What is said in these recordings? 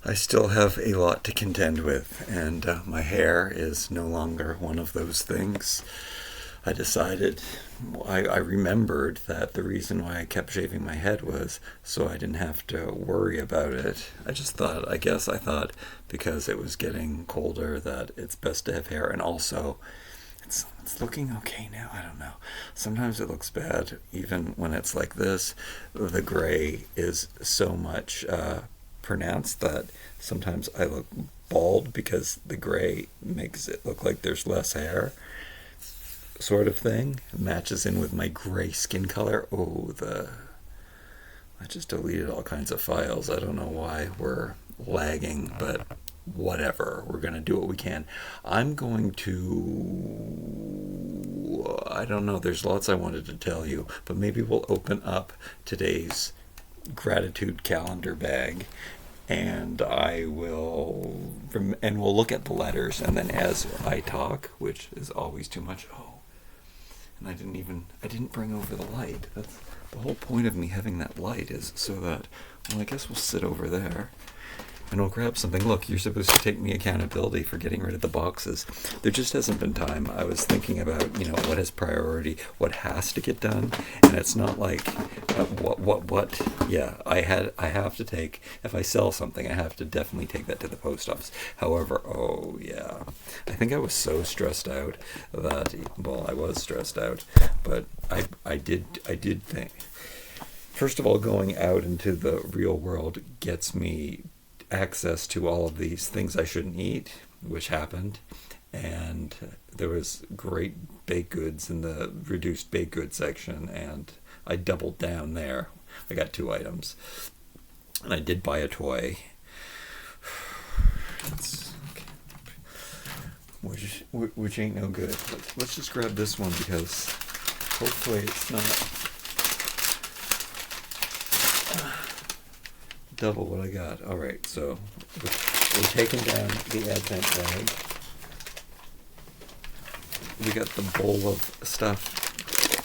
I still have a lot to contend with, and my hair is no longer one of those things. I decided, I remembered that the reason why I kept shaving my head was so I didn't have to worry about it. I guess I thought because it was getting colder that it's best to have hair, and also it's looking okay now. I don't know. Sometimes it looks bad, even when it's like this. The gray is so much pronounced that sometimes I look bald because the gray makes it look like there's less hair, sort of thing. It matches in with my gray skin color. I just deleted all kinds of files. I don't know why we're lagging, but whatever. We're going to do what we can. I'm going to... I don't know. There's lots I wanted to tell you, but maybe we'll open up today's gratitude calendar bag, and we'll look at the letters, and then as I talk, which is always too much. And I didn't bring over the light. That's the whole point of me having that light, is so that, well, I guess we'll sit over there and we'll grab something. Look, you're supposed to take me accountability for getting rid of the boxes. There just hasn't been time. I was thinking about, what has priority, what has to get done, and it's not like, I have to take, if I sell something, I have to definitely take that to the post office. However, I think I was so stressed out that, I was stressed out, but I did think, first of all, going out into the real world gets me access to all of these things I shouldn't eat, which happened, and there was great baked goods in the reduced baked goods section, and I doubled down there. I got 2 items, and I did buy a toy, which ain't no good. Let's just grab this one, because hopefully it's not double what I got. Alright, so we're taking down the Advent bag. We got the bowl of stuff.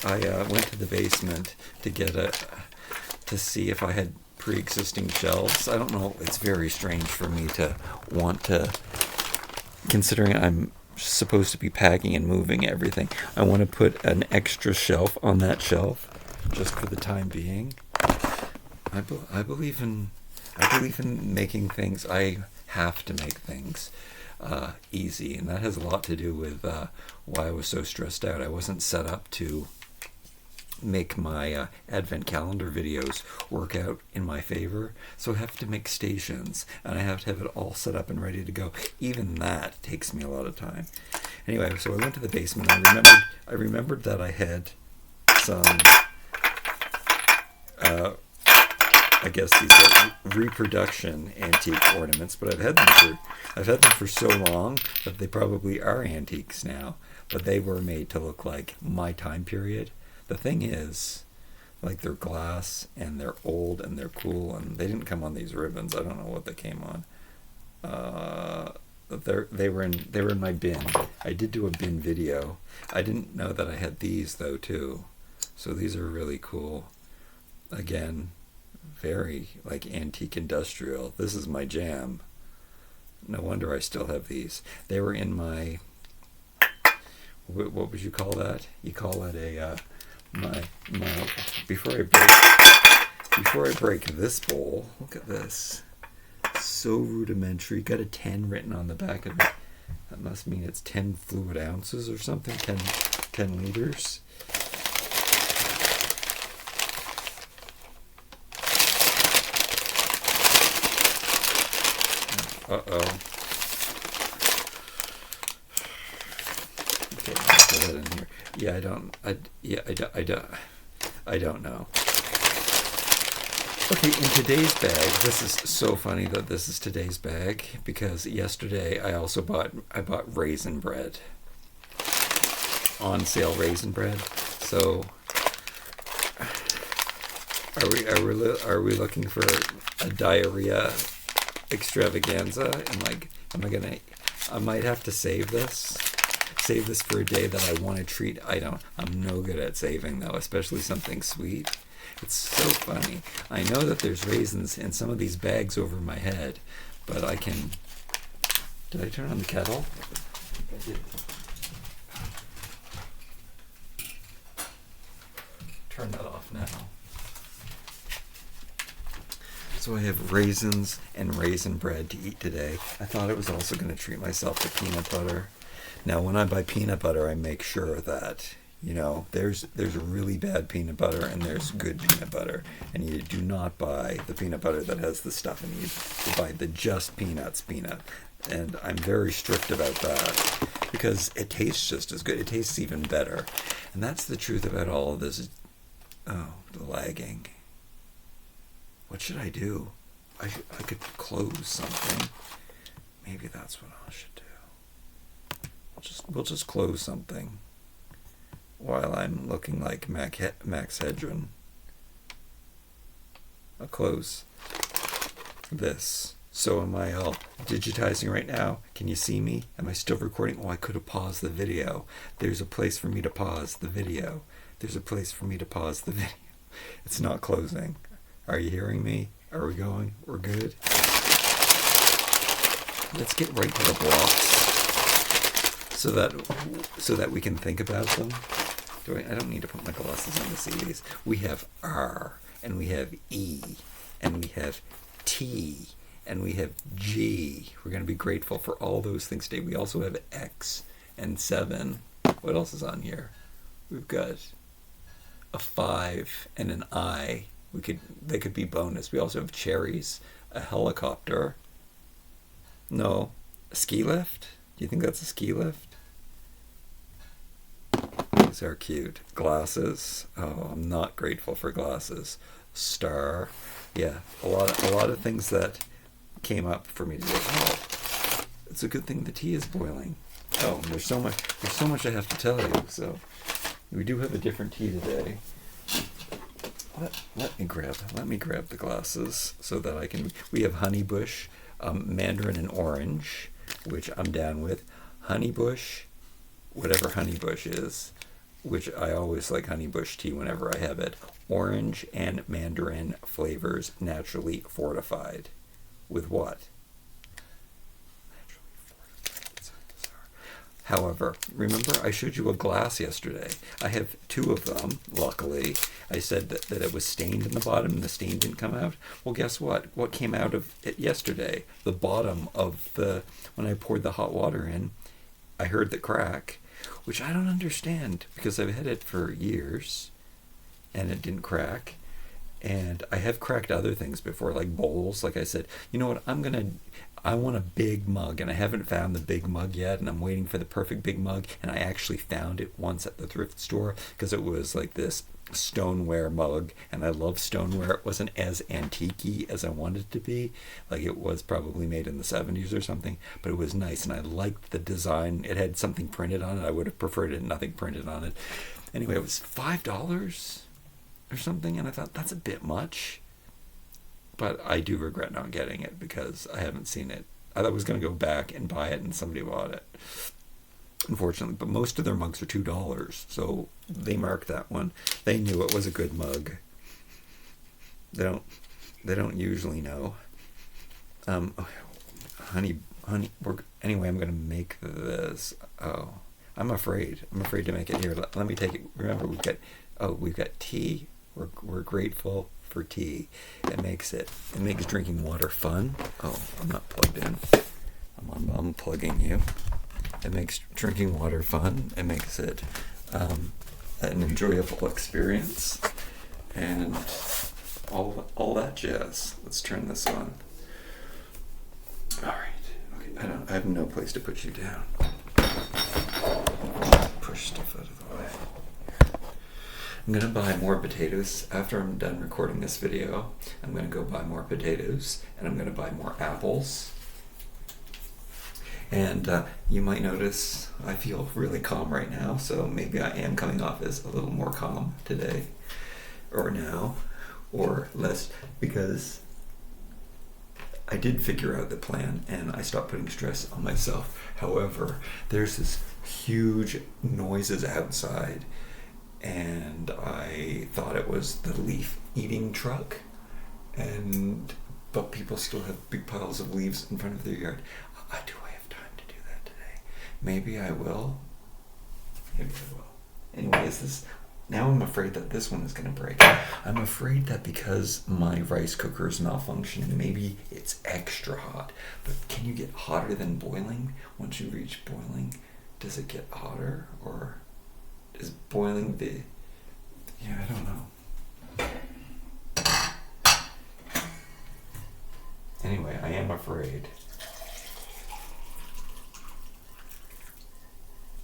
I went to the basement to see if I had pre-existing shelves. I don't know, it's very strange for me to want to, considering I'm supposed to be packing and moving everything, I want to put an extra shelf on that shelf just for the time being. I believe in making things. I have to make things easy, and that has a lot to do with why I was so stressed out. I wasn't set up to make my Advent calendar videos work out in my favor, so I have to make stations, and I have to have it all set up and ready to go. Even that takes me a lot of time. Anyway, so I went to the basement. I remembered that I had some I guess these are reproduction antique ornaments, but I've had them for so long that they probably are antiques now. But they were made to look like my time period. The thing is, like, they're glass and they're old and they're cool, and they didn't come on these ribbons. I don't know what they came on. They were in my bin. I did do a bin video. I didn't know that I had these though too. So these are really cool. Again, very like antique industrial. This is my jam. No wonder I still have these. They were in my, what would you call that? You call that a my before I break this bowl. Look at this. So rudimentary. Got a 10 written on the back of it. That must mean it's 10 fluid ounces or something. 10 liters. Uh-oh. Okay, let's put that in here. I don't know. Okay, in today's bag, this is so funny that this is today's bag, because yesterday I bought raisin bread. On sale raisin bread. So are we looking for a diarrhea extravaganza, and like, I might have to save this for a day that I want to treat. I'm no good at saving though, especially something sweet. It's so funny. I know that there's raisins in some of these bags over my head, but I can... Did I turn on the kettle? I did. Turn that off now. So I have raisins and raisin bread to eat today. I thought I was also going to treat myself to peanut butter. Now, when I buy peanut butter, I make sure that, you know, there's really bad peanut butter and there's good peanut butter. And you do not buy the peanut butter that has the stuff in it. You buy the just peanuts peanut. And I'm very strict about that because it tastes just as good. It tastes even better. And that's the truth about all of this. Oh, the lagging. What should I do? I could close something. Maybe that's what I should do. We'll just close something while I'm looking like Max Hedron. I'll close this. So am I all digitizing right now? Can you see me? Am I still recording? Oh, I could have paused the video. There's a place for me to pause the video. There's a place for me to pause the video. It's not closing. Are you hearing me? Are we going? We're good? Let's get right to the blocks so that we can think about them. I don't need to put my glasses on to see these. We have R, and we have E, and we have T, and we have G. We're going to be grateful for all those things today. We also have X and 7. What else is on here? We've got a 5 and an I. They could be bonus. We also have cherries, a helicopter. No, a ski lift? Do you think that's a ski lift? These are cute. Glasses. Oh, I'm not grateful for glasses. Star. Yeah, a lot of things that came up for me today. Oh, it's a good thing the tea is boiling. Oh, there's so much I have to tell you. So we do have a different tea today. Let me grab the glasses so that I can. We have honeybush, mandarin and orange, which I'm down with. Honeybush, whatever honeybush is, which I always like honeybush tea whenever I have it. Orange and mandarin flavors, naturally fortified. With what? However, remember I showed you a glass yesterday. I have 2 of them, luckily. I said that it was stained in the bottom and the stain didn't come out. Well, guess what? What came out of it yesterday? The bottom of when I poured the hot water in, I heard the crack, which I don't understand because I've had it for years and it didn't crack. And I have cracked other things before, like bowls. Like I said, you know what? I want a big mug, and I haven't found the big mug yet, and I'm waiting for the perfect big mug. And I actually found it once at the thrift store because it was like this stoneware mug, and I love stoneware. It wasn't as antique-y as I wanted it to be. Like it was probably made in the 70s or something, but it was nice, and I liked the design. It had something printed on it. I would have preferred it nothing printed on it. Anyway, it was $5 or something, and I thought that's a bit much, but I do regret not getting it because I haven't seen it. I was going to go back and buy it, and somebody bought it, unfortunately. But most of their mugs are $2, so they marked that one. They knew it was a good mug. They don't usually know. Honey. Anyway, I'm going to make this. Oh, I'm afraid to make it here. Let me take it. Remember, we've got tea. We're grateful for tea. It makes drinking water fun. Oh, I'm not plugged in. I'm unplugging you. It makes drinking water fun. It makes it an enjoyable experience, and all that jazz. Let's turn this on. All right. Okay. I have no place to put you down. Push stuff out of the way. I'm going to buy more potatoes. After I'm done recording this video, I'm going to go buy more potatoes, and I'm going to buy more apples. And you might notice I feel really calm right now, so maybe I am coming off as a little more calm today, or now, or less, because I did figure out the plan, and I stopped putting stress on myself. However, there's this huge noises outside, and I thought it was the leaf eating truck, and but people still have big piles of leaves in front of their yard. Do I have time to do that today? Maybe I will. Maybe I will. Anyway, now I'm afraid that this one is going to break. I'm afraid that because my rice cooker is malfunctioning, maybe it's extra hot. But can you get hotter than boiling? Once you reach boiling, does it get hotter? Or is boiling I don't know. Anyway, I am afraid.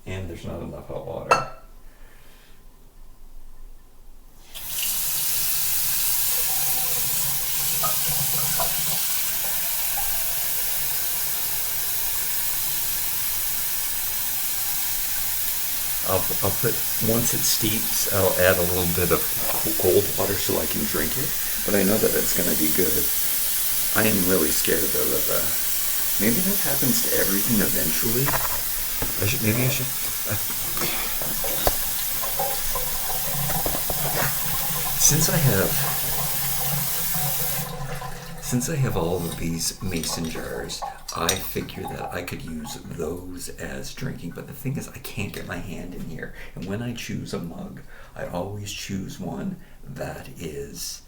And there's not enough hot water. I'll put, once it steeps, I'll add a little bit of cold water so I can drink it. But I know that it's going to be good. I am really scared though that maybe that happens to everything eventually. Maybe I should. Since I have all of these mason jars, I figure that I could use those as drinking. But the thing is, I can't get my hand in here. And when I choose a mug, I always choose one that is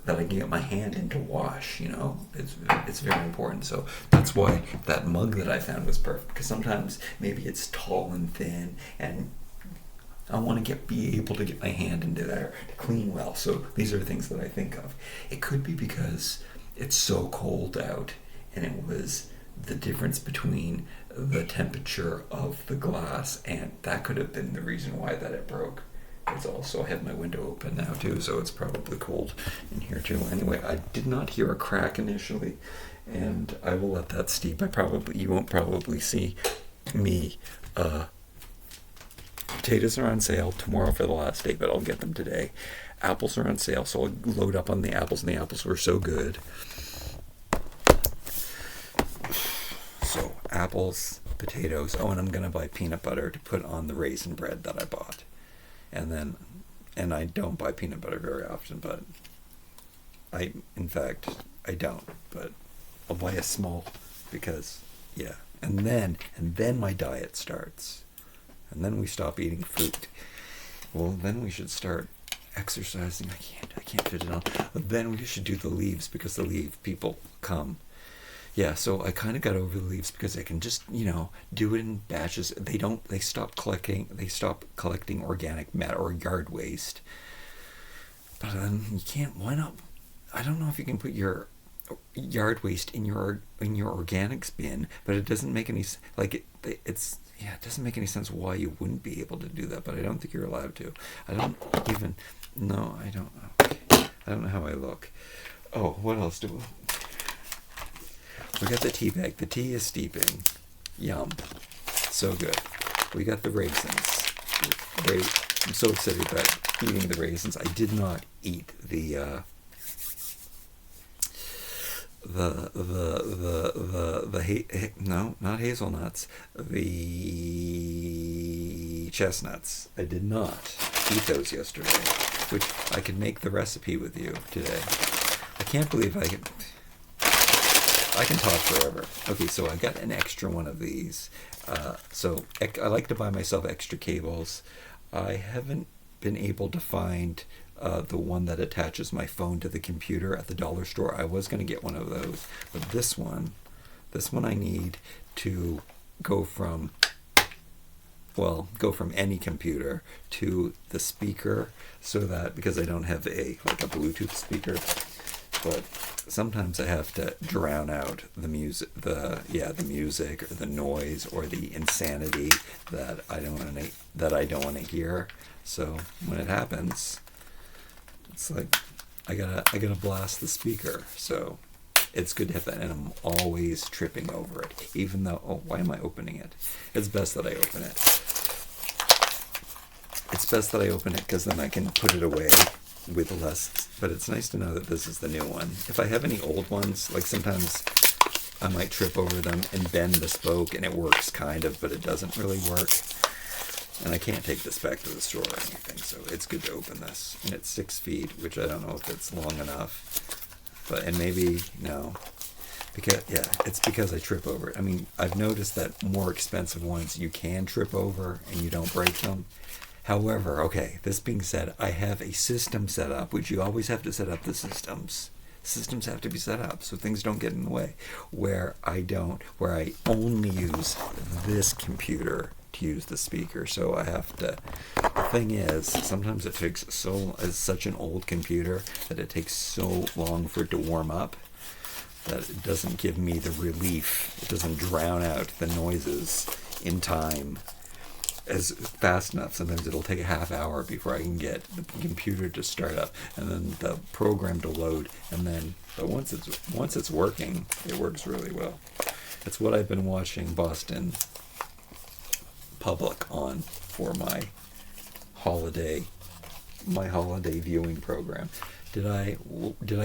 that I can get my hand in to wash. It's very important. So that's why that mug that I found was perfect. Because sometimes maybe it's tall and thin, and I want to be able to get my hand into there to clean well. So these are the things that I think of. It could be because it's so cold out, and it was the difference between the temperature of the glass, and that could have been the reason why that it broke. It's also, I have my window open now too, so it's probably cold in here too. Anyway, I did not hear a crack initially, and I will let that steep. You won't probably see me. Potatoes are on sale tomorrow for the last day, but I'll get them today. Apples are on sale, so I'll load up on the apples, and the apples were so good. So apples, potatoes. Oh, and I'm gonna buy peanut butter to put on the raisin bread that I bought. And I don't buy peanut butter very often, but I don't. But I'll buy a small because and then my diet starts. And then we stop eating fruit. Well, then we should start exercising. I can't fit it on. But then we should do the leaves, because the leaf people come. Yeah, so I kind of got over the leaves because I can just, do it in batches. They stop collecting organic matter or yard waste. But you can't, why not? I don't know if you can put your yard waste in your organics bin, but it doesn't make any, it doesn't make any sense why you wouldn't be able to do that, but I don't think you're allowed to. I don't know. I don't know how I look. Oh, what else we got the tea bag. The tea is steeping. Yum. So good. We got the raisins. Great. I'm so excited about eating the raisins. I did not eat not hazelnuts, the chestnuts. I did not eat those yesterday, which I could make the recipe with you today. I can't believe I can talk forever. Okay, so I got an extra one of these. So I like to buy myself extra cables. I haven't been able to find the one that attaches my phone to the computer at the dollar store. I was going to get one of those, but this one I need to go from any computer to the speaker, so that, because I don't have a Bluetooth speaker, but sometimes I have to drown out the music, the music or the noise or the insanity that I don't want to hear. So when it happens, it's like I gotta blast the speaker. So it's good to have that, and I'm always tripping over it. Even though, why am I opening it? It's best that I open it. It's best that I open it, because then I can put it away with less. But it's nice to know that this is the new one. If I have any old ones, like sometimes I might trip over them and bend the spoke, and it works kind of, but it doesn't really work. And I can't take this back to the store or anything, so it's good to open this. And it's 6 feet, which I don't know if it's long enough. and maybe, no. Because, yeah, it's because I trip over it. I mean, I've noticed that more expensive ones you can trip over and you don't break them. However, okay, this being said, I have a system set up, which you always have to set up the systems. Systems have to be set up so things don't get in the way. Where I only use this computer to use the speaker. So I have to, the thing is, sometimes it takes it's such an old computer that it takes so long for it to warm up that it doesn't give me the relief. It doesn't drown out the noises in time as fast enough. Sometimes it'll take a half hour before I can get the computer to start up and then the program to load, and then but once it's working, it works really well. It's what I've been watching Boston Public on for my holiday viewing program. Did I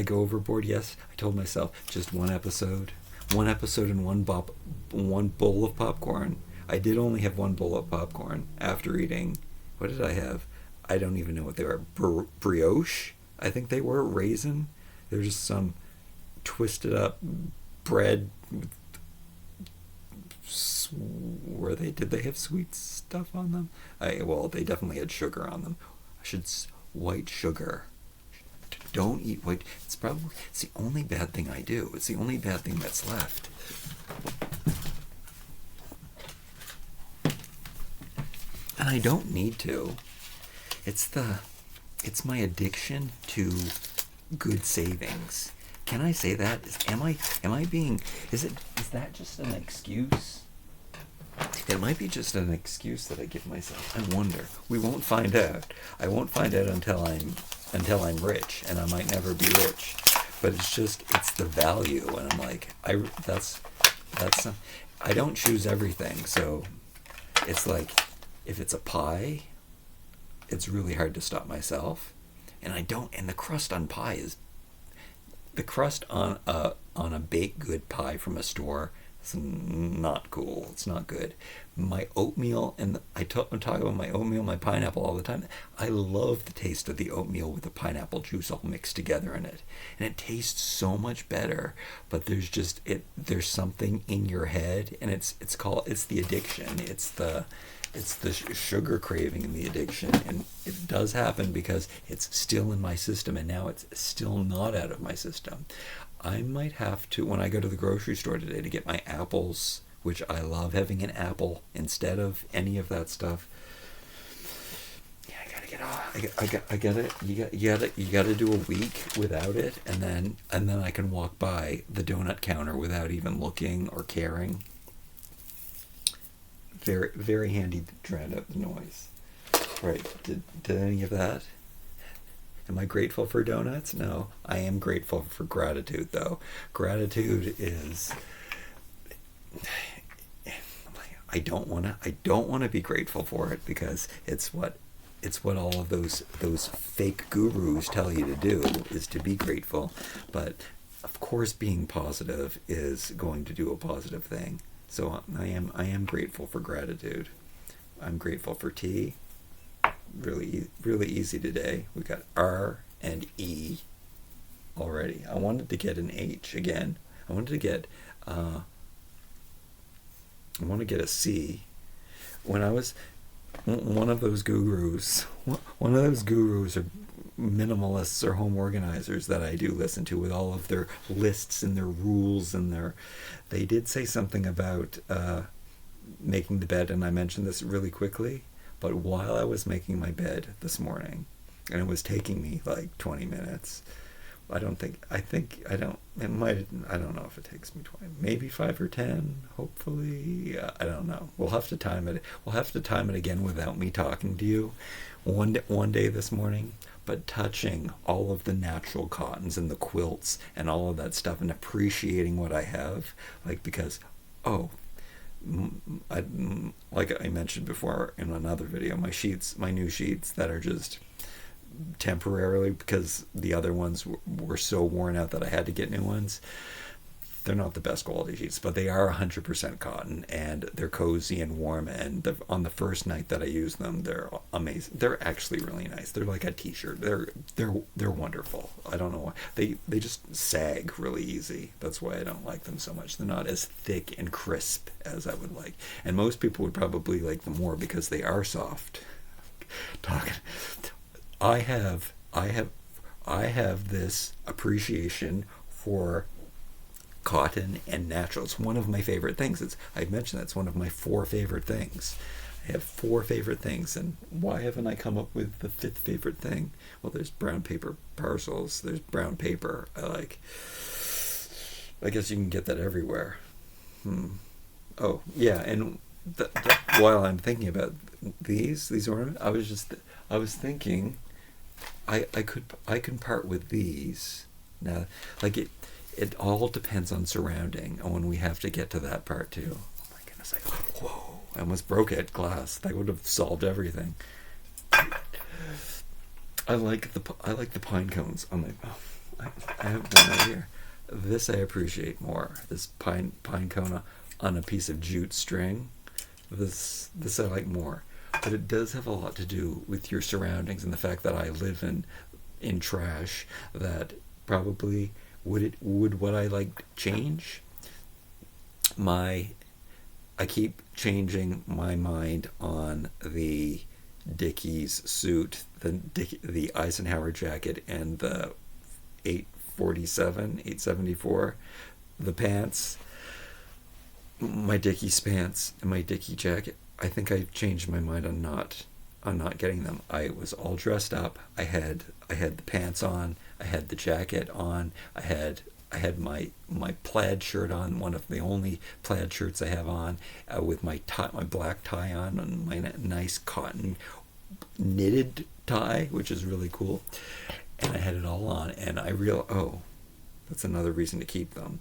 go overboard? Yes. I told myself just one episode and one bowl of popcorn. I did only have one bowl of popcorn after eating. What did I have? I don't even know what they were. Brioche? I think they were. Raisin? They're just some twisted up bread. Did they have sweet stuff on them? Well, they definitely had sugar on them. White sugar. Don't eat white. It's the only bad thing I do. It's the only bad thing that's left. And I don't need to. It's my addiction to good savings. Can I say that? Is that just an excuse? It might be just an excuse that I give myself. I wonder. We won't find out. I won't find out until I'm rich, and I might never be rich. But it's the value, and I'm like, I don't choose everything, so it's like, if it's a pie, it's really hard to stop myself. And the crust on pie is, the crust on a baked good pie from a store is not cool. It's not good. My oatmeal, and I talk about my oatmeal, my pineapple all the time. I love the taste of the oatmeal with the pineapple juice all mixed together in it. And it tastes so much better, but there's something in your head, and it's the addiction. It's the sugar craving and the addiction, and it does happen because it's still in my system, and now it's still not out of my system. I might have to, when I go to the grocery store today to get my apples, which I love having an apple instead of any of that stuff. Yeah, I gotta get off. You gotta do a week without it, and then I can walk by the donut counter without even looking or caring. Very, very handy to drown out the noise. Right. Did any of that? Am I grateful for donuts? No. I am grateful for gratitude, though. Gratitude is, I don't want to be grateful for it, because it's what all of those fake gurus tell you to do, is to be grateful. But of course, being positive is going to do a positive thing. So I am grateful for gratitude. I'm grateful for tea. Really, really easy today. We got R and E already. I wanted to get an H again. I wanted to get a C. When I was one of those gurus or minimalists or home organizers that I do listen to, with all of their lists and their rules and they did say something about making the bed, and I mentioned this really quickly, but while I was making my bed this morning, and it was taking me like 20 minutes, I don't know if it takes me 20, maybe 5 or 10, hopefully. I don't know. We'll have to time it again without me talking to you one day this morning, but touching all of the natural cottons and the quilts and all of that stuff and appreciating what I have, because like I mentioned before in another video, my new sheets that are just temporarily, because the other ones were so worn out that I had to get new ones. they're not the best quality sheets, but they are 100% cotton, and they're cozy and warm. And on the first night that I use them, they're amazing. They're actually really nice. They're like a t-shirt. They're wonderful. I don't know why they just sag really easy. That's why I don't like them so much. They're not as thick and crisp as I would like. And most people would probably like them more because they are soft. Talking, I have this appreciation for cotton and natural. It's one of my favorite things. I mentioned that's one of my 4 favorite things. I have 4 favorite things, and why haven't I come up with the 5th favorite thing? Well, there's brown paper parcels. There's brown paper. I guess you can get that everywhere. Oh yeah, and while I'm thinking about these ornaments, I was thinking I can part with these now. Like it all depends on surrounding, and when we have to get to that part too. Oh my goodness! Whoa! I almost broke it. Glass. That would have solved everything. I like the pine cones. I'm like, I have one right here. This I appreciate more. This pine cone on a piece of jute string. This I like more. But it does have a lot to do with your surroundings and the fact that I live in trash. That probably would what I like change? I keep changing my mind on the Dickies suit, the Eisenhower jacket, and the 874, the pants, my Dickies pants and my Dickie jacket. I think I changed my mind on not getting them. I was all dressed up. I had the pants on. I had the jacket on. I had my plaid shirt on, one of the only plaid shirts I have on, with my black tie on, and my nice cotton knitted tie, which is really cool. And I had it all on, and I realized, that's another reason to keep them.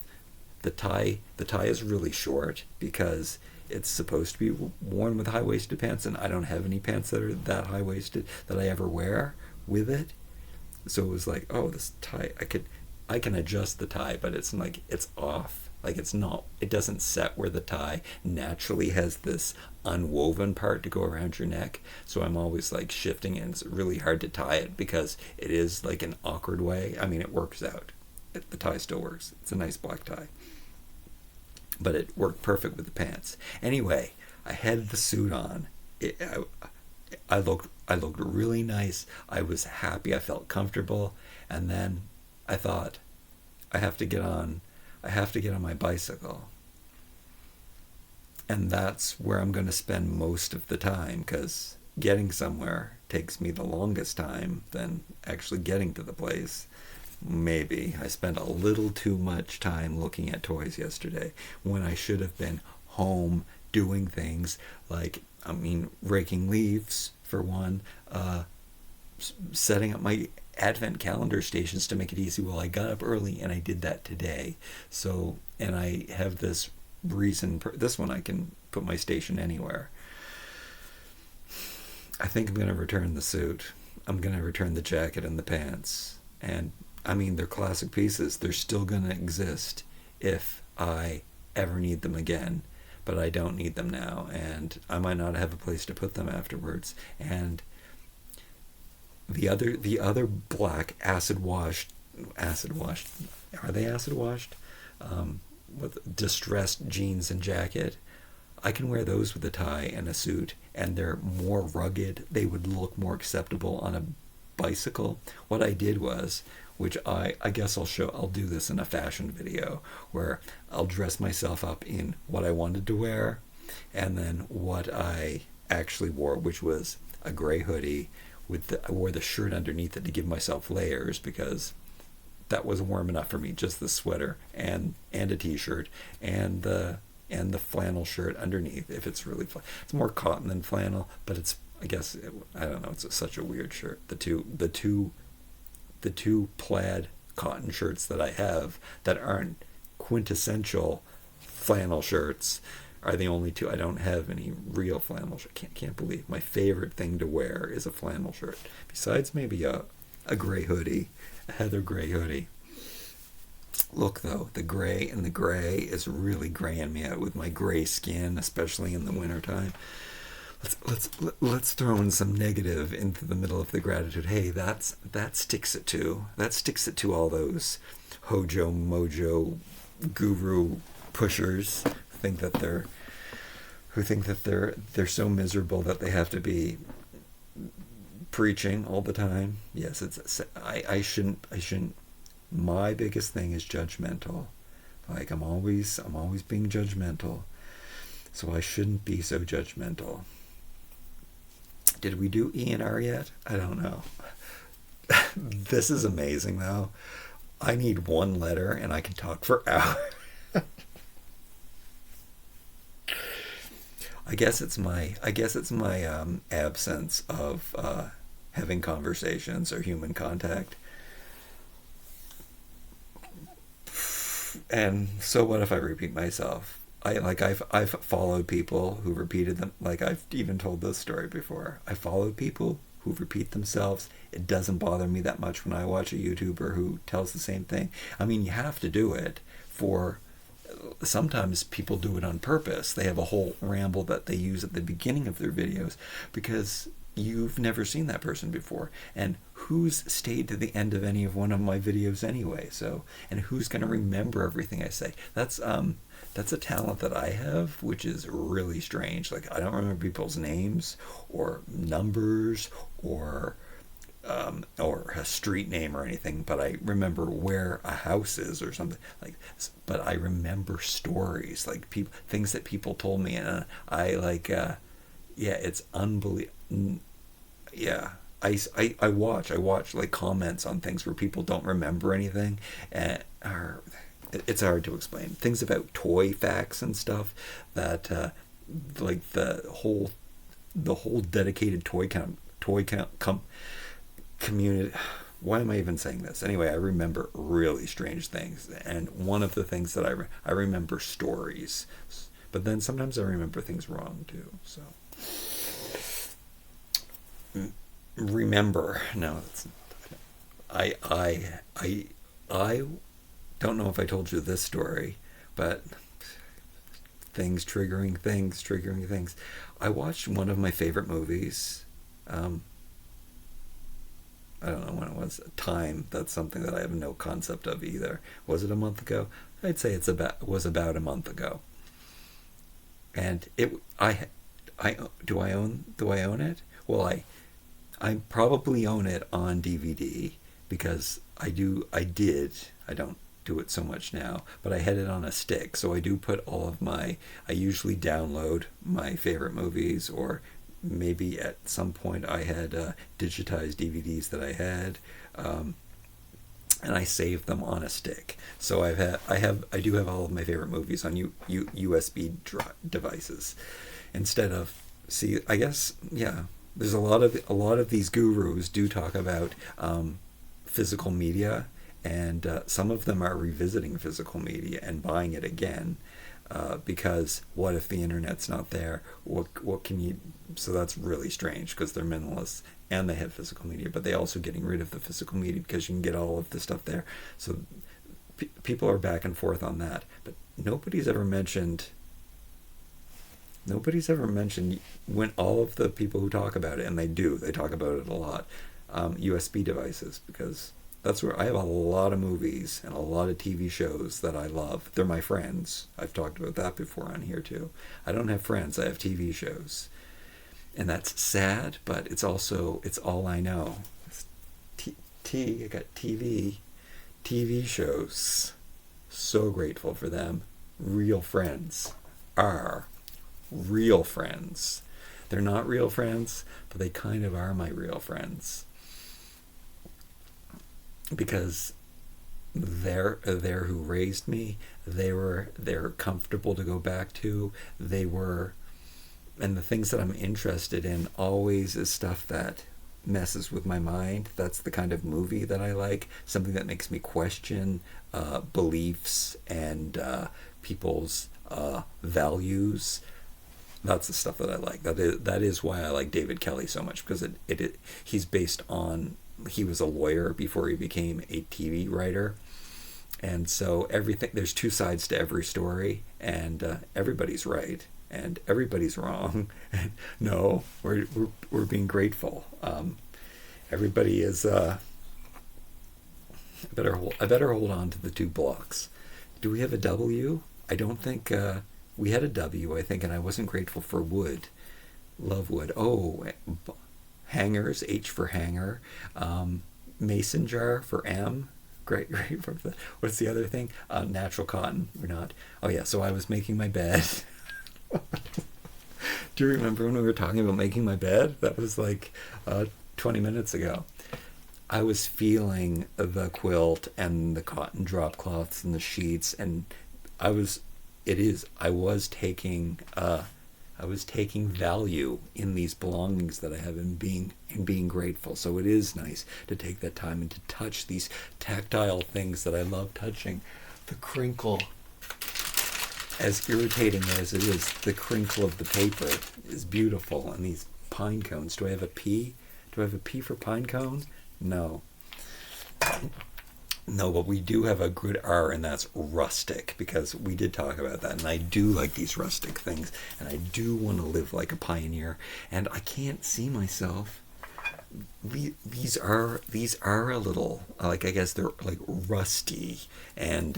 The tie is really short because it's supposed to be worn with high-waisted pants, and I don't have any pants that are that high-waisted that I ever wear with it. So it was like, this tie, I can adjust the tie, but it's like, it's off. Like it doesn't set where the tie naturally has this unwoven part to go around your neck. So I'm always like shifting it, and it's really hard to tie it because it is like an awkward way. I mean, it works out. The tie still works. It's a nice black tie. But it worked perfect with the pants. Anyway, I had the suit on. I looked really nice. I was happy. I felt comfortable. And then I thought, I have to get on my bicycle. And that's where I'm going to spend most of the time, because getting somewhere takes me the longest time than actually getting to the place. Maybe I spent a little too much time looking at toys yesterday when I should have been home doing things like, raking leaves for one, setting up my advent calendar stations to make it easy. Well, I got up early and I did that today. So, and I have this reason, this one I can put my station anywhere. I think I'm going to return the suit. I'm going to return the jacket and the pants. And they're classic pieces. They're still going to exist if I ever need them again. But I don't need them now. And I might not have a place to put them afterwards. And the other black acid washed, are they acid washed? With distressed jeans and jacket. I can wear those with a tie and a suit, and they're more rugged. They would look more acceptable on a bicycle. What I did was, which I guess I'll do this in a fashion video, where I'll dress myself up in what I wanted to wear, and then what I actually wore, which was a gray hoodie I wore the shirt underneath it to give myself layers, because that wasn't warm enough for me. Just the sweater and a t-shirt and the flannel shirt underneath. If it's really it's more cotton than flannel, but it's, I don't know. It's such a weird shirt. The two plaid cotton shirts that I have that aren't quintessential flannel shirts are the only two. I don't have any real flannel shirt. Can't believe my favorite thing to wear is a flannel shirt. Besides maybe a gray hoodie, a heather gray hoodie. Look though, the gray is really graying me out with my gray skin, especially in the wintertime. Let's throw in some negative into the middle of the gratitude. Hey, that sticks it to. That sticks it to all those hojo mojo guru pushers who think that they're so miserable that they have to be preaching all the time. Yes, I shouldn't. My biggest thing is judgmental. Like I'm always being judgmental. So I shouldn't be so judgmental. Did we do E and R yet? I don't know. This is amazing though. I need one letter and I can talk for hours. I guess it's my absence of having conversations or human contact. And so what if I repeat myself? I've followed people who repeated them. Like I've even told this story before. I follow people who repeat themselves. It doesn't bother me that much when I watch a YouTuber who tells the same thing. I mean, you have to do it for. Sometimes people do it on purpose. They have a whole ramble that they use at the beginning of their videos because you've never seen that person before. And who's stayed to the end of any of one of my videos anyway? So, and who's going to remember everything I say? That's a talent that I have, which is really strange. Like I don't remember people's names or numbers or a street name or anything, but I remember where a house is or something like. But I remember stories, like things that people told me, and I like, yeah, it's unbelievable. Yeah, I watch like comments on things where people don't remember anything, and it's hard to explain things about toy facts and stuff that like the whole dedicated toy community. Why am I even saying this? Anyway, I remember really strange things, and one of the things that I remember stories, but then sometimes I remember things wrong too. So remember, no, it's, I don't know if I told you this story, but triggering things. I watched one of my favorite movies. I don't know when it was. Time. That's something that I have no concept of either. Was it a month ago? I'd say it was about a month ago. And do I own it? Well, I probably own it on DVD because I don't do it so much now, but I had it on a stick. So I do put I usually download my favorite movies, or maybe at some point I had digitized DVDs that I had, and I saved them on a stick. So I do have all of my favorite movies on USB devices instead of. See, I guess, yeah. There's a lot of these gurus do talk about physical media, and some of them are revisiting physical media and buying it again. Because what if the internet's not there? What can you? So that's really strange because they're minimalists and they have physical media, but they're also getting rid of the physical media because you can get all of the stuff there. So people are back and forth on that, but nobody's ever mentioned when all of the people who talk about it, and they talk about it a lot, USB devices, because that's where I have a lot of movies and a lot of TV shows that I love. They're my friends. I've talked about that before on here too. I don't have friends. I have TV shows. And that's sad, but it's all I know. I got TV shows. So grateful for them. Real friends are real friends. They're not real friends, but they kind of are my real friends. Because they're who raised me. They're comfortable to go back to. And the things that I'm interested in always is stuff that messes with my mind. That's the kind of movie that I like. Something that makes me question beliefs and people's values. That's the stuff that I like. That is why I like David Kelly so much, because he's based on. He was a lawyer before he became a TV writer, And so everything, there's two sides to every story, and everybody's right and everybody's wrong. No, we're being grateful. Everybody is. I better hold on to the two blocks. Do we have a W? I don't think we had a W. I think, and I wasn't grateful for wood. Love wood. Oh, hangers. H for hanger. Mason jar for M. Great. What's the other thing? Natural cotton. We're not. Oh yeah. So I was making my bed. Do you remember when we were talking about making my bed? That was like 20 minutes ago. I was feeling the quilt and the cotton drop cloths and the sheets, and I was taking value in these belongings that I have in being grateful. So it is nice to take that time and to touch these tactile things that I love touching. The crinkle, as irritating as it is, the crinkle of the paper is beautiful. And these pine cones. Do I have a P? Do I have a P for pine cone? No. No, but we do have a good R, and that's rustic, because we did talk about that, and I do like these rustic things, and I do want to live like a pioneer, and I can't see myself. These are a little, like, I guess they're like rusty, and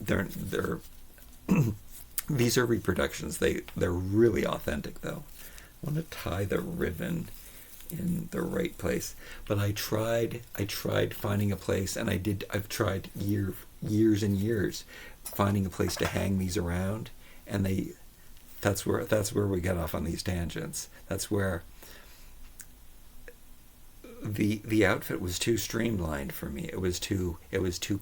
they're these are reproductions. They're really authentic though. I want to tie the ribbon in the right place, but I tried finding a place, and I've tried years and years finding a place to hang these around, and that's where we get off on these tangents. That's where the outfit was too streamlined for me. It was too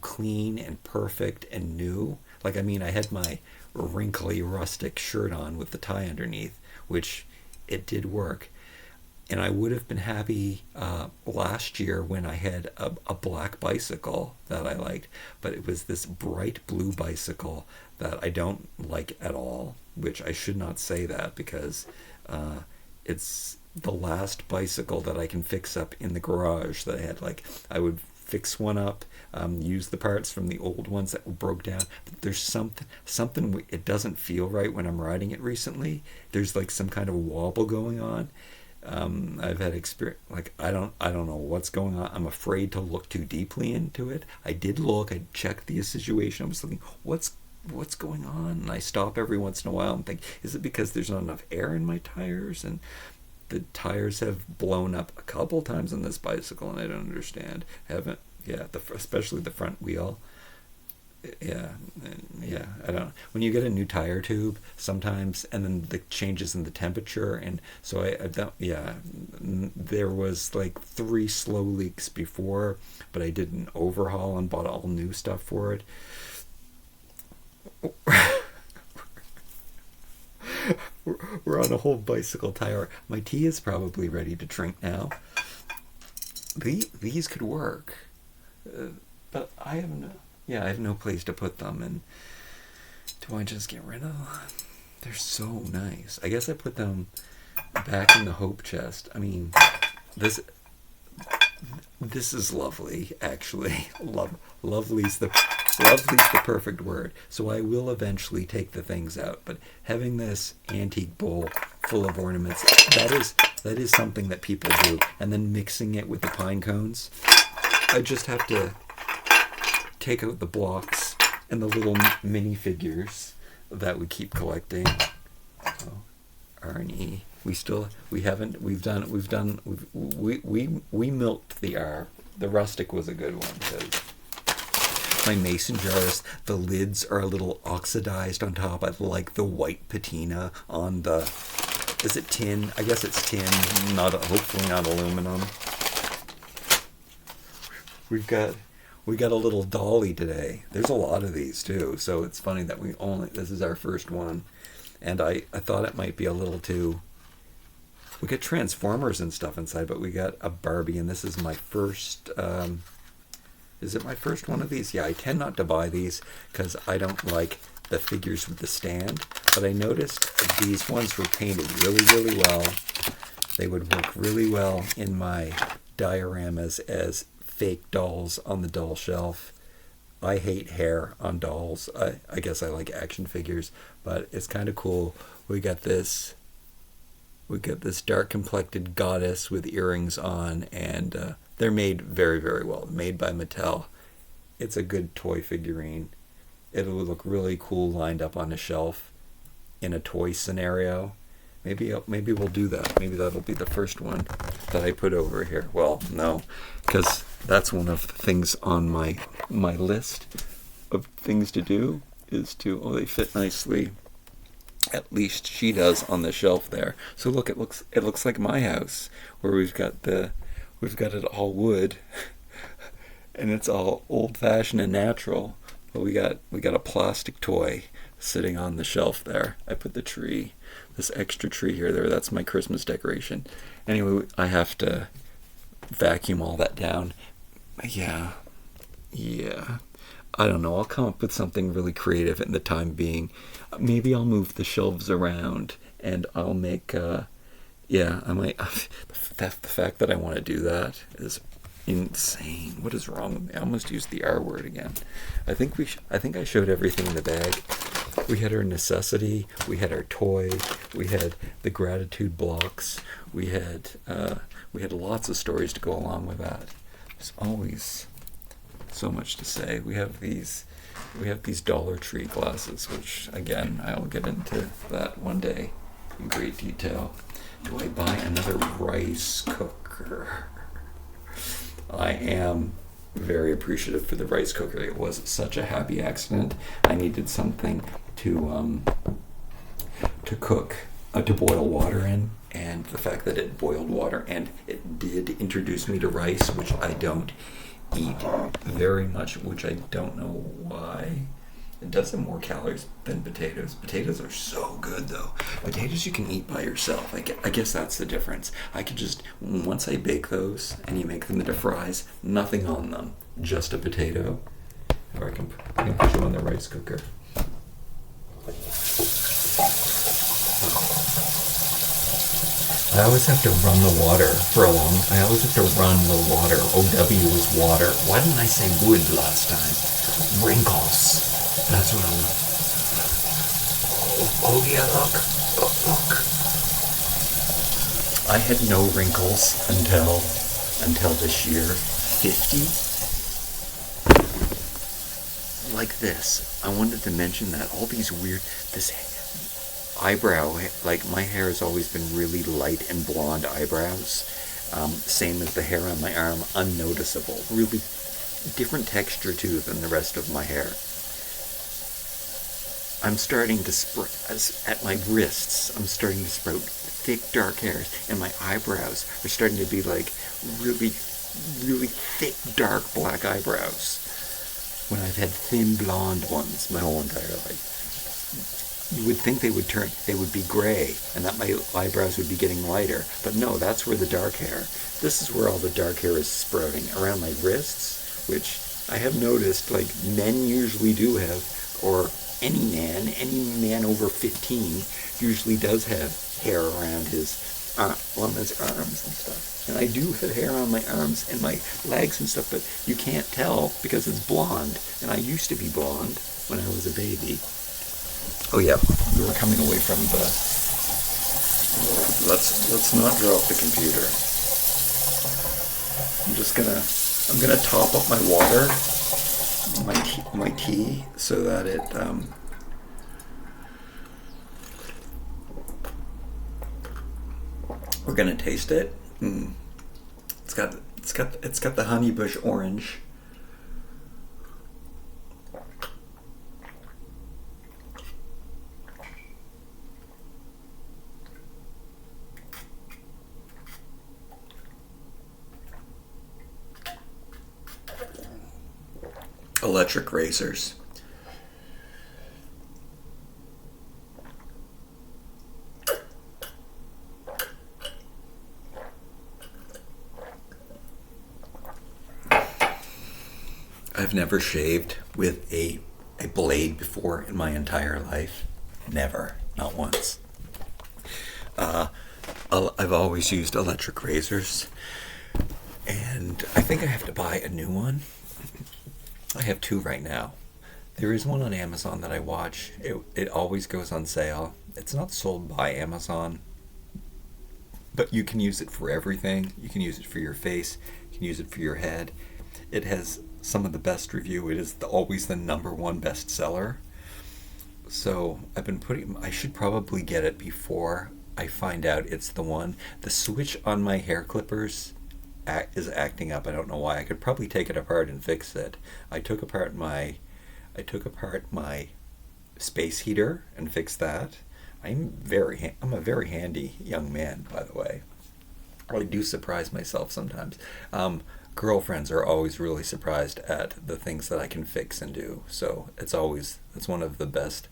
clean and perfect and new. Like, I mean, I had my wrinkly rustic shirt on with the tie underneath, which it did work. And I would have been happy last year when I had a black bicycle that I liked, but it was this bright blue bicycle that I don't like at all, which I should not say that, because it's the last bicycle that I can fix up in the garage that I had. Like, I would fix one up, use the parts from the old ones that broke down, but there's something it doesn't feel right when I'm riding it recently. There's like some kind of wobble going on. I've had experience, like, I don't know what's going on. I'm afraid to look too deeply into it. I did look, I checked the situation. I was thinking, what's going on? And I stop every once in a while and think, is it because there's not enough air in my tires? And the tires have blown up a couple times on this bicycle, and I don't understand. Especially the front wheel. Yeah, I don't know. When you get a new tire tube sometimes, and then the changes in the temperature, and so I don't, there was like 3 slow leaks before, but I did an overhaul and bought all new stuff for it. We're on a whole bicycle tire. My tea is probably ready to drink now. These could work, but I have no place to put them, and do I just get rid of them? They're so nice. I guess I put them back in the hope chest. I mean, this is lovely, actually. Lovely's the perfect word. So I will eventually take the things out, but having this antique bowl full of ornaments, that is something that people do, and then mixing it with the pine cones, I just have to take out the blocks and the little milk that we keep collecting. Oh, Arnie, we milked the R. The rustic was a good one, because my mason jars, the lids are a little oxidized on top. I like the white patina on the, is it tin? I guess it's tin, hopefully not aluminum. We got a little dolly today. There's a lot of these too, so it's funny that this is our first one, and I thought it might be a little too. We got Transformers and stuff inside, but we got a Barbie, and this is my first. Is it my first one of these? Yeah, I tend not to buy these because I don't like the figures with the stand, but I noticed these ones were painted really, really well. They would work really well in my dioramas as fake dolls on the doll shelf. I hate hair on dolls. I guess I like action figures, but it's kind of cool. We got this. We got this dark complected goddess with earrings on, and they're made very, very well. Made by Mattel. It's a good toy figurine. It'll look really cool lined up on a shelf in a toy scenario. Maybe we'll do that. Maybe that'll be the first one that I put over here. Well, no, because that's one of the things on my list of things to do is to, oh, they fit nicely. At least she does on the shelf there. So look, it looks like my house where we've got it all wood and it's all old fashioned and natural. But we got a plastic toy sitting on the shelf there. I put the tree, this extra tree here, there. That's my Christmas decoration. Anyway, I have to vacuum all that down. Yeah. I don't know. I'll come up with something really creative in the time being. Maybe I'll move the shelves around and I'll make. I might. The fact that I want to do that is insane. What is wrong with me? I almost used the R word again. I think I showed everything in the bag. We had our necessity. We had our toy. We had the gratitude blocks. We had lots of stories to go along with that. There's always so much to say. We have these Dollar Tree glasses, which again I'll get into that one day in great detail. Do I buy another rice cooker? I am very appreciative for the rice cooker. It was such a happy accident. I needed something to cook, to boil water in, and the fact that it boiled water and it did introduce me to rice, which I don't eat very much, which I don't know why. It does have more calories than potatoes. Potatoes are so good, though. Potatoes you can eat by yourself. I guess that's the difference. I could just, once I bake those and you make them into fries, nothing on them, just a potato. Or I can put you on the rice cooker. I always have to run the water I always have to run the water. OW is water. Why didn't I say wood last time? Wrinkles. That's what I'm... Oh yeah, look. Oh, look. I had no wrinkles until this year. 50? Like this. I wanted to mention that. All these weird... This eyebrow, like my hair has always been really light and blonde eyebrows. Same as the hair on my arm, unnoticeable. Really different texture too than the rest of my hair. I'm starting to at my wrists, I'm starting to sprout thick dark hairs, and my eyebrows are starting to be like really, really thick dark black eyebrows. When I've had thin blonde ones my whole entire life. You would think they would be gray, and that my eyebrows would be getting lighter. But no, that's where the dark hair. This is where all the dark hair is sprouting, around my wrists, which I have noticed, like, men usually do have, or any man over 15 usually does have hair around on his arms and stuff. And I do have hair on my arms and my legs and stuff, but you can't tell because it's blonde. And I used to be blonde when I was a baby. Oh yeah, we were coming away from the... Let's not drop the computer. I'm gonna top up my water, my tea, so that it we're gonna taste it. It's got the honeybush orange. Electric razors. I've never shaved with a blade before in my entire life. Never. Not once. I've always used electric razors, and I think I have to buy a new one. I have two right now. There is one on Amazon that I watch. It always goes on sale. It's not sold by Amazon, but you can use it for everything. You can use it for your face. You can use it for your head. It has some of the best review. It is always the number one bestseller. So I've been putting. I should probably get it before I find out it's the one. The switch on my hair clippers is acting up. I don't know why. I could probably take it apart and fix it. I took apart my space heater and fixed that. I'm a very handy young man, by the way. I do surprise myself sometimes. Girlfriends are always really surprised at the things that I can fix and do. So it's one of the best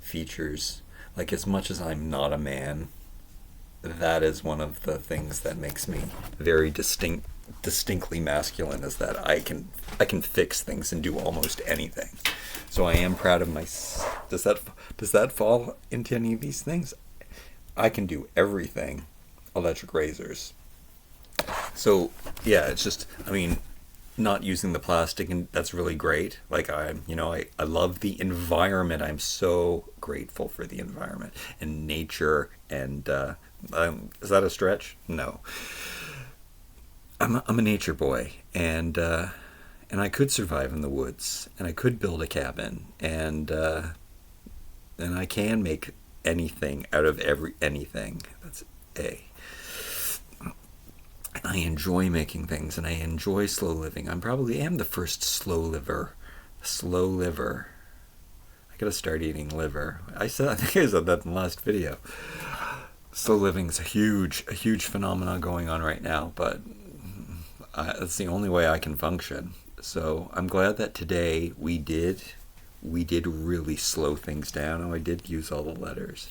features. Like, as much as I'm not a man, that is one of the things that makes me very distinctly masculine, is that I can fix things and do almost anything. So I am proud of my. Does that fall into any of these things? I can do everything. Electric razors. So yeah, it's just, I mean, not using the plastic, and that's really great. Like, I love the environment. I'm so grateful for the environment and nature. And is that a stretch? No. I'm a nature boy, and I could survive in the woods, and I could build a cabin, and I can make anything out of anything. That's A. I enjoy making things, and I enjoy slow living. I probably am the first slow liver. Slow liver. I gotta start eating liver. I think I said that in the last video. Slow living is a huge phenomenon going on right now, but that's the only way I can function. So I'm glad that today we did really slow things down. Oh, I did use all the letters.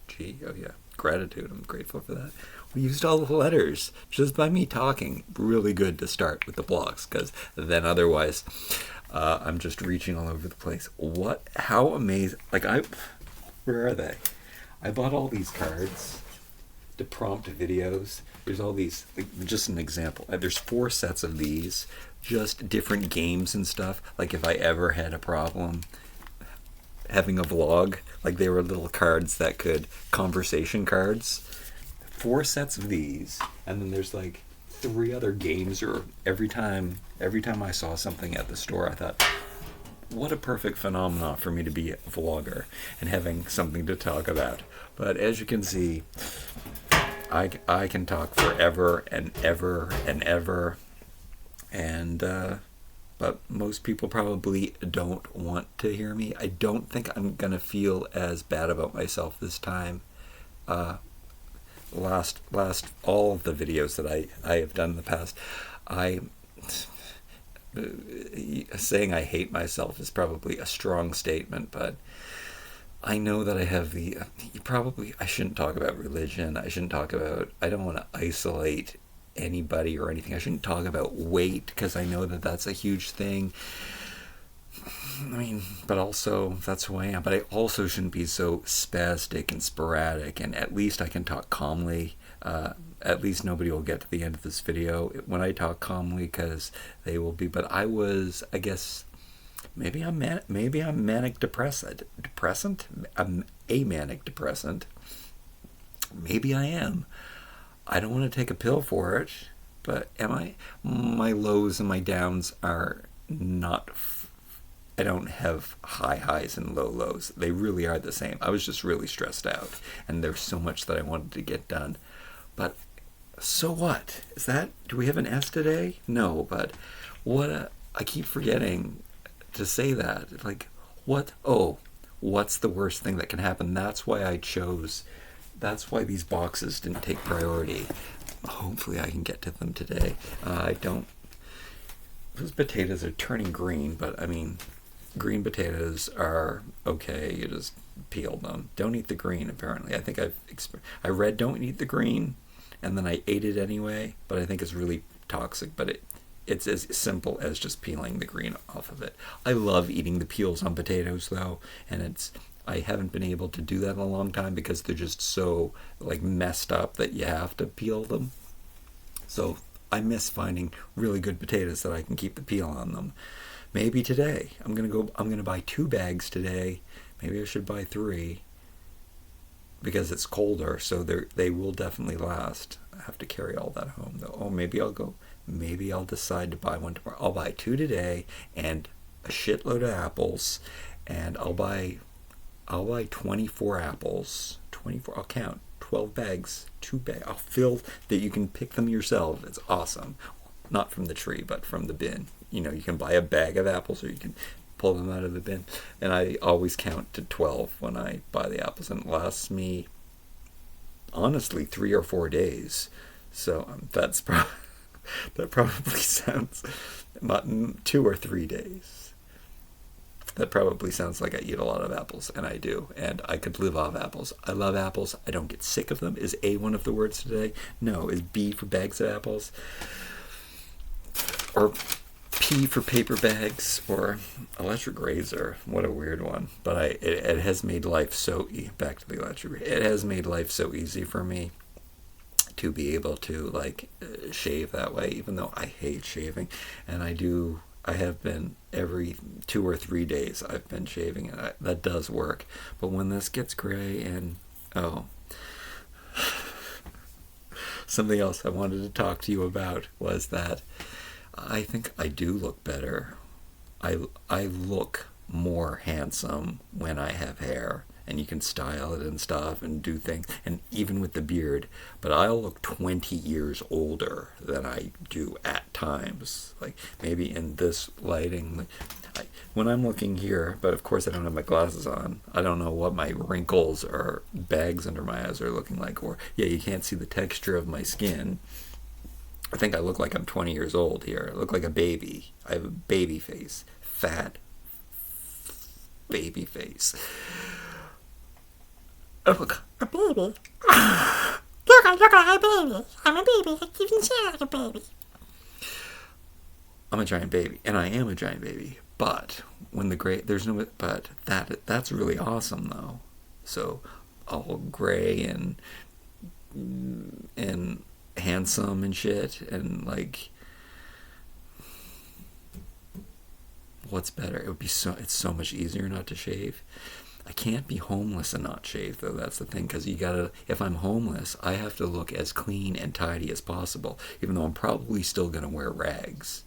G. Oh yeah, gratitude. I'm grateful for that. We used all the letters just by me talking. Really good to start with the blocks, because then otherwise I'm just reaching all over the place. How amazing. Where are they? I bought all these cards to prompt videos. There's all these, just an example. There's 4 sets of these, just different games and stuff. Like, if I ever had a problem having a vlog, like, they were little cards conversation cards. 4 sets of these, and then there's like 3 other games. Or every time I saw something at the store, I thought, what a perfect phenomenon for me to be a vlogger and having something to talk about. But as you can see, I can talk forever and ever and ever, and but most people probably don't want to hear me. I don't think I'm gonna feel as bad about myself this time. Last all of the videos that I have done in the past, saying I hate myself is probably a strong statement, but I know that I have I shouldn't talk about religion. I don't want to isolate anybody or anything. I shouldn't talk about weight, because I know that that's a huge thing. I mean, but also, that's who I am. But I also shouldn't be so spastic and sporadic, and at least I can talk calmly. At least nobody will get to the end of this video when I talk calmly, because they will be. But I guess, maybe I'm manic depressant. I'm a manic depressant. Maybe I am. I don't want to take a pill for it, but am I? My lows and my downs are not. I don't have high highs and low lows. They really are the same. I was just really stressed out, and there's so much that I wanted to get done. But so what? Do we have an S today? No, but I keep forgetting to say that. Like, what? Oh, what's the worst thing that can happen? That's why these boxes didn't take priority. Hopefully I can get to them today. Those potatoes are turning green, but I mean, green potatoes are okay. You just peel them. Don't eat the green, apparently. I think I read don't eat the green, and then I ate it anyway, but I think it's really toxic. But it's as simple as just peeling the green off of it. I love eating the peels on potatoes, though, and I haven't been able to do that in a long time because they're just so messed up that you have to peel them. So I miss finding really good potatoes that I can keep the peel on them. Maybe today. I'm gonna buy 2 bags today. Maybe I should buy 3 because it's colder, so they will definitely last. I have to carry all that home though. Oh, maybe I'll decide to buy one tomorrow. I'll buy 2 today and a shitload of apples, and I'll buy 24 apples. 24. I'll count 12 bags. 2 bags. I'll fill that. You can pick them yourself. It's awesome. Not from the tree, but from the bin. You know, you can buy a bag of apples, or you can pull them out of the bin. And I always count to 12 when I buy the apples, and it lasts me, honestly, 3 or 4 days. So that probably sounds about 2 or 3 days. That probably sounds like I eat a lot of apples, and I do, and I could live off apples. I love apples. I don't get sick of them. Is A one of the words today? No. Is B for bags of apples? Or P for paper bags? Or electric razor? What a weird one. But it has made life so back to the electric. It has made life so easy for me to be able to shave that way, even though I hate shaving, and I have been every 2 or 3 days I've been shaving, and that does work. But when this gets gray and something else I wanted to talk to you about was that I think I do look better. I look more handsome when I have hair, and you can style it and stuff and do things, and even with the beard. But I'll look 20 years older than I do at times. Like maybe in this lighting, when I'm looking here, but of course I don't have my glasses on. I don't know what my wrinkles or bags under my eyes are looking like, or you can't see the texture of my skin. I think I look like I'm 20 years old here. I look like a baby. I have a baby face. Fat baby face. Oh, look, a baby. Look, I look like a baby. I'm a baby. I even sound like a baby. I'm a giant baby, and I am a giant baby. But that's really awesome though. So all gray and handsome and shit, and what's better? It's so much easier not to shave. I can't be homeless and not shave though. That's the thing, because if I'm homeless, I have to look as clean and tidy as possible, even though I'm probably still gonna wear rags.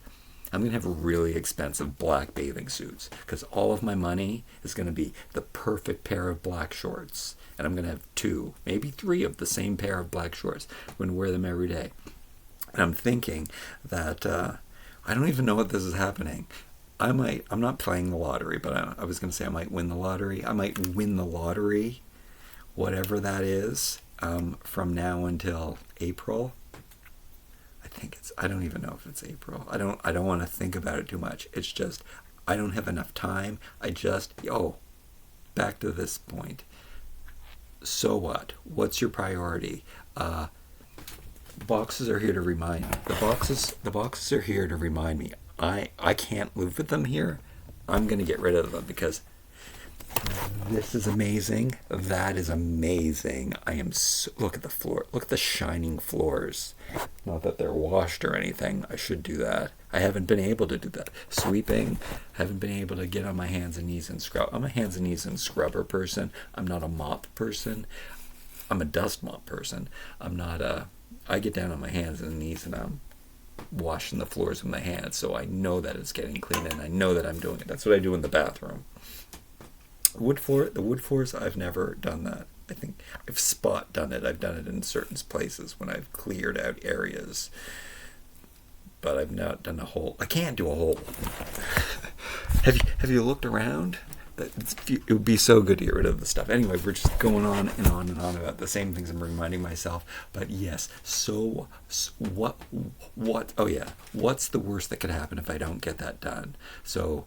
I'm gonna have really expensive black bathing suits, because all of my money is gonna be the perfect pair of black shorts, and I'm gonna have 2, maybe 3 of the same pair of black shorts. I'm gonna wear them every day, and I'm thinking that I don't even know what this is happening. I'm not playing the lottery, but I was going to say I might win the lottery. I might win the lottery, whatever that is, from now until April. I don't even know if it's April. I don't want to think about it too much. It's just, I don't have enough time. Back to this point. So what? What's your priority? Boxes are here to remind me. The boxes are here to remind me. I can't live with them here. I'm going to get rid of them because this is amazing. That is amazing. Look at the floor. Look at the shining floors. Not that they're washed or anything. I should do that. I haven't been able to do that. Sweeping. Haven't been able to get on my hands and knees and scrub. I'm a hands and knees and scrubber person. I'm not a mop person. I'm a dust mop person. I get down on my hands and knees and I'm washing the floors with my hands, so I know that it's getting clean and I know that I'm doing it. That's what I do in the bathroom. The wood floors, I've never done that. I think I've done it. I've done it in certain places when I've cleared out areas, but I've not done a whole. I can't do a whole. Have you looked around? It would be so good to get rid of the stuff. Anyway, we're just going on and on and on about the same things. I'm reminding myself. But yes, so what? Oh yeah, what's the worst that could happen if I don't get that done? So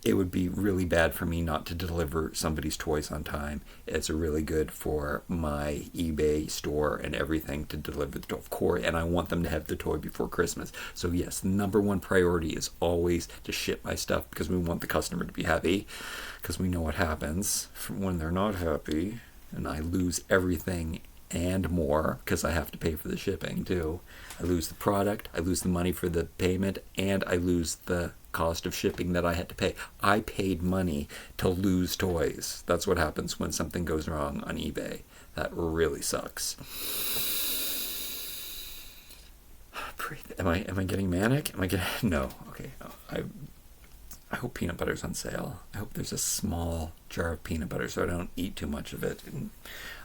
it would be really bad for me not to deliver somebody's toys on time. It's really good for my eBay store and everything to deliver the toy, of course, and I want them to have the toy before Christmas. So yes, the number one priority is always to ship my stuff because we want the customer to be happy, because we know what happens when they're not happy and I lose everything and more, because I have to pay for the shipping too. I lose the product, I lose the money for the payment, and I lose the cost of shipping that I had to pay. I paid money to lose toys. That's what happens when something goes wrong on eBay. That really sucks. Am I getting manic? Am I getting... No. Okay. I hope peanut butter's on sale. I hope there's a small jar of peanut butter so I don't eat too much of it. And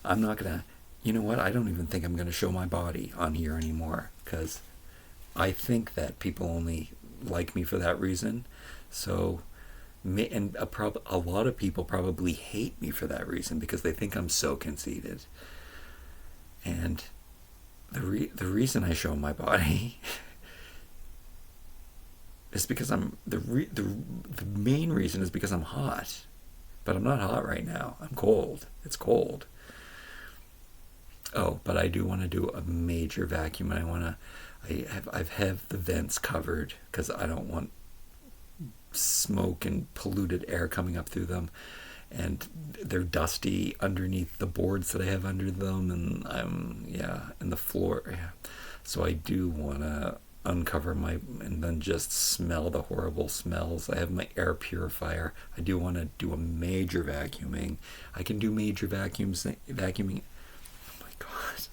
I'm not gonna... You know what? I don't even think I'm gonna show my body on here anymore, because I think that people only like me for that reason. So, and a lot of people probably hate me for that reason, because they think I'm so conceited. And the reason I show my body is because the main reason is because I'm hot. But I'm not hot right now. I'm cold. It's cold. Oh, but I do want to do a major vacuum, and I have the vents covered because I don't want smoke and polluted air coming up through them, and they're dusty underneath the boards that I have under them, and and the floor. Yeah. So I do want to uncover and then just smell the horrible smells. I have my air purifier. I do want to do a major vacuuming. I can do major vacuuming. God,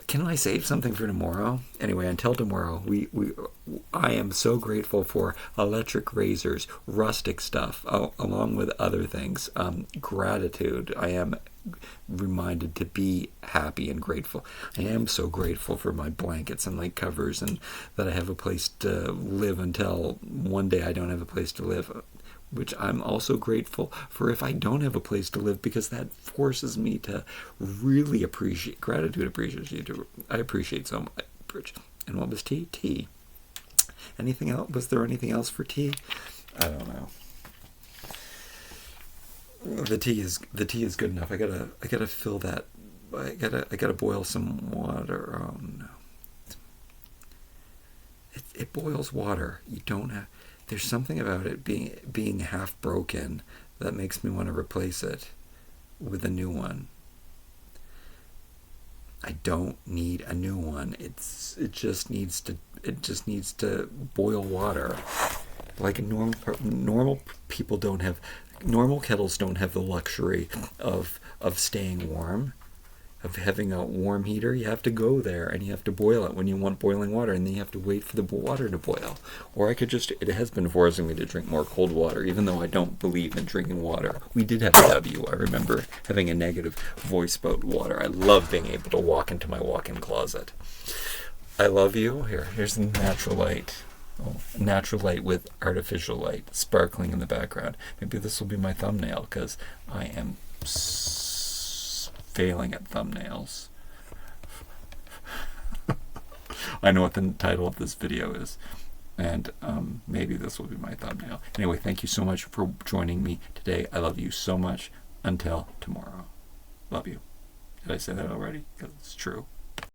can I save something for tomorrow? Anyway, until tomorrow, I am so grateful for electric razors, rustic stuff, along with other things. Gratitude. I am reminded to be happy and grateful. I am so grateful for my blankets and light covers, and that I have a place to live until one day I don't have a place to live. Which I'm also grateful for if I don't have a place to live, because that forces me to really appreciate. Gratitude appreciate. I appreciate so much. And what was tea? Tea. Anything else? Was there anything else for tea? I don't know. The tea is good enough. I gotta fill that. I gotta boil some water. Oh no. It boils water. You don't have. There's something about it being half broken that makes me want to replace it with a new one. I don't need a new one. It just needs to boil water. Like normal people don't have, normal kettles don't have the luxury of staying warm, of having a warm heater. You have to go there and you have to boil it when you want boiling water, and then you have to wait for the water to boil. Or I could it has been forcing me to drink more cold water, even though I don't believe in drinking water. We did have a W. I remember having a negative voice about water. I love being able to walk into my walk-in closet. I love you. Here's the natural light. Oh, natural light with artificial light sparkling in the background. Maybe this will be my thumbnail, because I am failing at thumbnails. I know what the title of this video is, and maybe this will be my thumbnail. Anyway, thank you so much for joining me today. I love you so much. Until tomorrow. Love you. Did I say that already? Because it's true.